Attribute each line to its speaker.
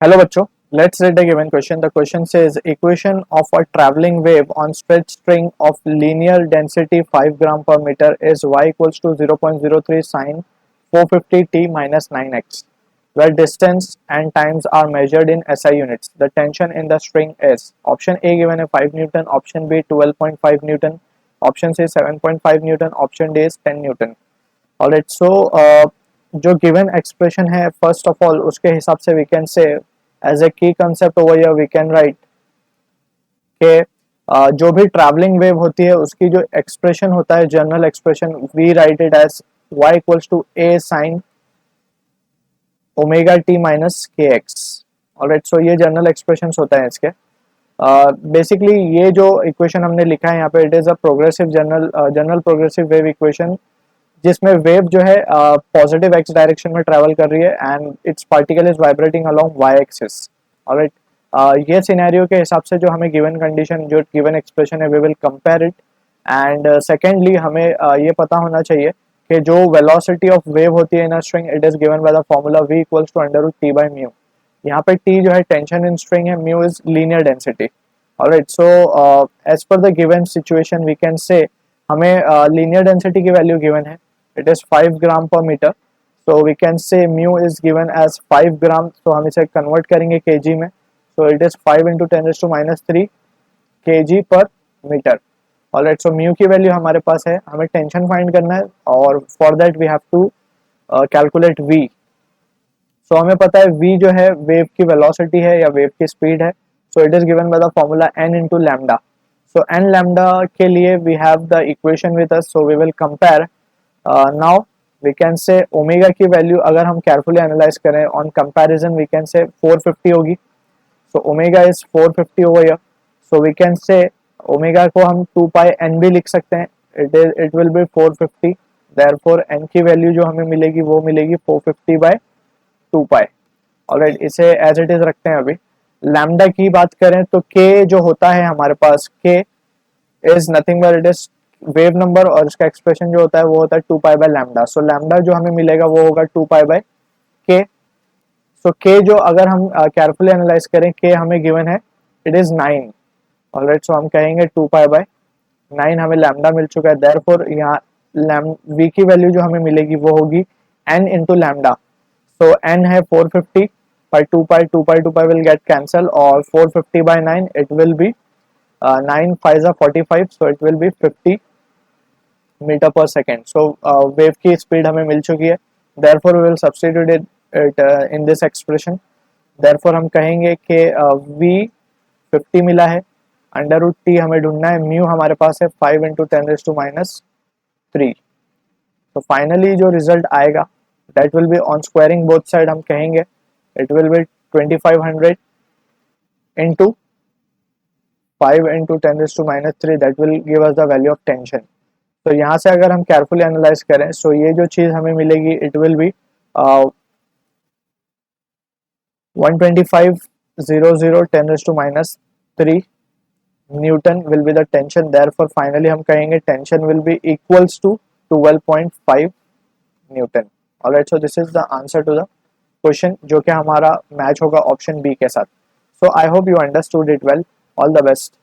Speaker 1: Hello बच्चों, let's read the given question. The question says equation of a traveling wave on stretched string of linear density 5 gram per meter is y equals to 0.03 sine 450 t minus 9x, where distance and times are measured in SI units. The tension in the string is option A given है 5 Newton, option B 12.5 Newton, option C 7.5 Newton, option D is 10 Newton. Alright, so जो given expression है first of all उसके हिसाब से we can say as a key concept over here we can write के जो भी travelling wave होती है उसकी जो एक्सप्रेशन होता है general expression we write it as y equals to a sin omega t minus k x. Alright, so ये जनरल एक्सप्रेशंस होता है इसके. बेसिकली ये जो इक्वेशन हमने लिखा है यहाँ पे it is a progressive general progressive wave equation जिसमें वेव जो है पॉजिटिव एक्स डायरेक्शन में ट्रैवल कर रही है and its particle is vibrating along y axis. Alright, ये सिनेरियो के हिसाब से जो हमें गिवन कंडीशन जो गिवन एक्सप्रेशन है we will compare it. And secondly हमें ये पता होना चाहिए कि जो वेलोसिटी ऑफ वेव होती है in a string it is given by the formula v equals to under root T by mu. यहाँ पे t जो है टेंशन इन स्ट्रिंग है, mu is linear density. Alright, so as per the given situation we can say हमें linear density की value given है, it is 5 gram per meter, so we can say mu is given as 5 gram, so हम इसे convert करेंगे kg में, so it is 5 into 10 raised to minus 3 kg per meter. alright, so mu की value हमारे पास है, हमें tension find करना है और for that we have to calculate v. so हमें पता है v जो है वेव की वेलोसिटी है या वेव की स्पीड है, so it is given by the formula n into lambda. so n lambda के लिए we have the equation with us, so we will compare. Now we can say omega की value अगर हम carefully analyse करें on comparison we can say 450 होगी. So omega is 450 over here, so we can say omega को हम 2 pi n भी लिख सकते हैं. It will be 450, therefore n की वैल्यू जो हमें मिलेगी वो मिलेगी 450 बाय 2 पाई. ऑलराइट, इसे एज इट इज रखते हैं. अभी लैम्डा की बात करें तो के जो होता है हमारे पास के is nothing but it is wave number और इसका एक्सप्रेशन जो होता है वो होता है 2 pi by lambda. So lambda जो हमें मिलेगा वो होगा 2 पाई बाय के. सो के जो अगर हम केयरफुली एनालाइज करें के हमें गिवन है इट इज 9. ऑलराइट, सो हम कहेंगे 2 पाई बाय 9 हमें लैम्डा मिल चुका है. देयरफॉर यहाँ वी की वैल्यू जो हमें मिलेगी वो होगी n इंटू लैम्डा. सो n है 450 by 2 pi, 2 pi 2 pi will get cancel और 450 by 9 it will be 9 5 45, so it will be 50 metre per second. So wave की स्पीड हमें मिल चुकी है, therefore we will substitute it in this expression. Therefore हम कहेंगे कि v 50 मिला है, अंडर रूट टी हमें ढूंढना है, म्यू हमारे पास है 5 इंटू 10 रेज टू माइनस 3. तो फाइनली जो रिजल्ट आएगा that will be on squaring both side हम कहेंगे it will be 2500 into 5 into 10 raise to minus 3, that will give us the value of tension. तो यहाँ से अगर हम केयरफुली एनालाइज करें सो ये जो चीज हमें मिलेगी it will be 12500 10 raise to minus 3 newton will be the tension. Therefore finally हम कहेंगे tension will be equals to 12.5 newton. Alright, so this is the answer to the question जो कि हमारा मैच होगा ऑप्शन बी के साथ. So I hope you understood it well. All the best.